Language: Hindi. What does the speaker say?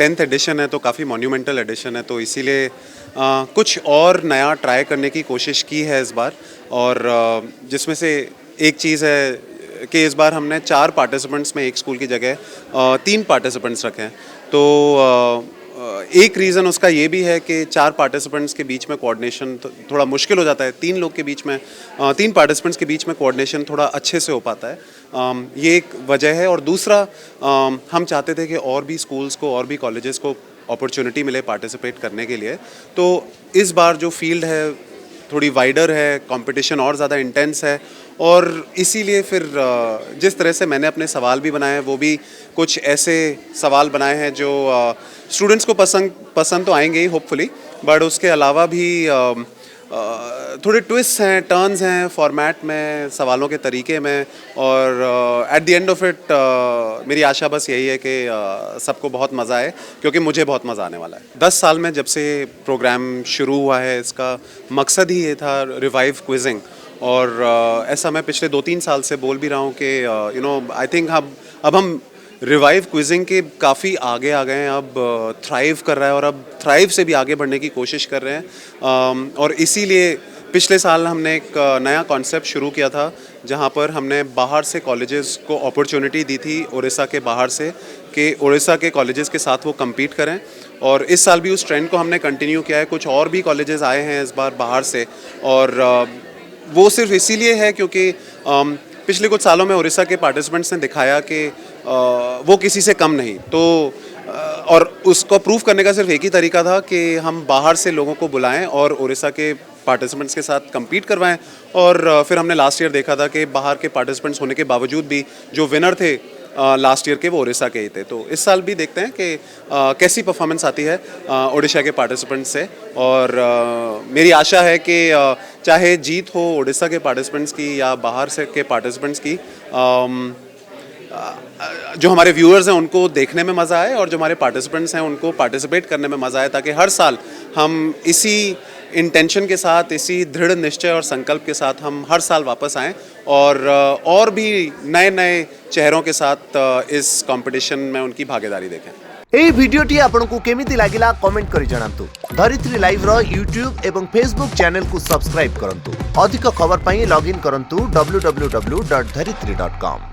10th एडिशन है तो काफ़ी मोन्यूमेंटल एडिशन है, तो इसीलिए कुछ और नया ट्राई करने की कोशिश की है इस बार। और जिसमें से एक चीज़ है कि इस बार हमने 4 पार्टिसिपेंट्स में एक स्कूल की जगह 3 पार्टिसिपेंट्स रखे हैं। तो एक रीज़न उसका ये भी है कि 4 पार्टिसिपेंट्स के बीच में कोऑर्डिनेशन थोड़ा मुश्किल हो जाता है। 3 लोग के बीच में 3 पार्टिसिपेंट्स के बीच में कोऑर्डिनेशन थोड़ा अच्छे से हो पाता है। ये एक वजह है। और दूसरा, हम चाहते थे कि और भी स्कूल्स को और भी कॉलेजेस को अपॉर्चुनिटी मिले पार्टिसिपेट करने के लिए। तो इस बार जो फील्ड है थोड़ी वाइडर है, कंपटीशन और ज़्यादा इंटेंस है, और इसीलिए फिर जिस तरह से मैंने अपने सवाल भी बनाए हैं वो भी कुछ ऐसे सवाल बनाए हैं जो स्टूडेंट्स को पसंद तो आएंगे ही होपफुली, बट उसके अलावा भी थोड़े ट्विस्ट हैं, टर्न्स हैं फॉर्मेट में, सवालों के तरीके में। और at the end of it मेरी आशा बस यही है कि सबको बहुत मज़ा आए, क्योंकि मुझे बहुत मज़ा आने वाला है। 10 साल में जब से प्रोग्राम शुरू हुआ है, इसका मकसद ही ये था रिवाइव क्विजिंग। और ऐसा मैं पिछले 2-3 साल से बोल भी रहा हूँ कि आई थिंक अब हम रिवाइव क्विजिंग के काफ़ी आगे आ गए हैं। अब थ्राइव कर रहा है और अब थ्राइव से भी आगे बढ़ने की कोशिश कर रहे हैं। और इसीलिए पिछले साल हमने एक नया कॉन्सेप्ट शुरू किया था, जहाँ पर हमने बाहर से कॉलेजेस को अपॉर्चुनिटी दी थी, उड़ीसा के बाहर से, कि उड़ीसा के कॉलेजेस के साथ वो कम्पीट करें। और इस साल भी उस ट्रेंड को हमने कंटिन्यू किया है। कुछ और भी कॉलेजेस आए हैं इस बार बाहर से, और वो सिर्फ इसीलिए है क्योंकि पिछले कुछ सालों में उड़ीसा के पार्टिसिपेंट्स ने दिखाया कि वो किसी से कम नहीं। तो और उसको प्रूव करने का सिर्फ एक ही तरीका था कि हम बाहर से लोगों को बुलाएं और उड़ीसा के पार्टिसिपेंट्स के साथ कम्पीट करवाएं। और फिर हमने लास्ट ईयर देखा था कि बाहर के पार्टिसिपेंट्स होने के बावजूद भी जो विनर थे लास्ट ईयर के, वो उड़ीसा के ही थे। तो इस साल भी देखते हैं कि कैसी परफॉर्मेंस आती है उड़ीसा के पार्टिसिपेंट्स से। और मेरी आशा है कि चाहे जीत हो उड़ीसा के पार्टिसिपेंट्स की या बाहर से के पार्टिसिपेंट्स की, जो हमारे व्यूअर्स हैं उनको देखने में मज़ा आए और जो हमारे पार्टिसिपेंट्स हैं उनको पार्टिसिपेट करने में मज़ा आए, ताकि हर साल हम इसी इंटेंशन के साथ, इसी दृढ़ निश्चय और संकल्प के साथ हम हर साल वापस आएँ और भी नए नए चेहरों के साथ इस कंपटीशन में उनकी भागीदारी देखें। এই ভিডিওটি आपनको केमिति लागिला कमेंट करी जणांतु। धरित्री लाइव रो यूट्यूब एवं फेसबुक चैनल को सब्सक्राइब करंतु। अधिक खबर पाई लॉगिन करंतु www.dharitri.com।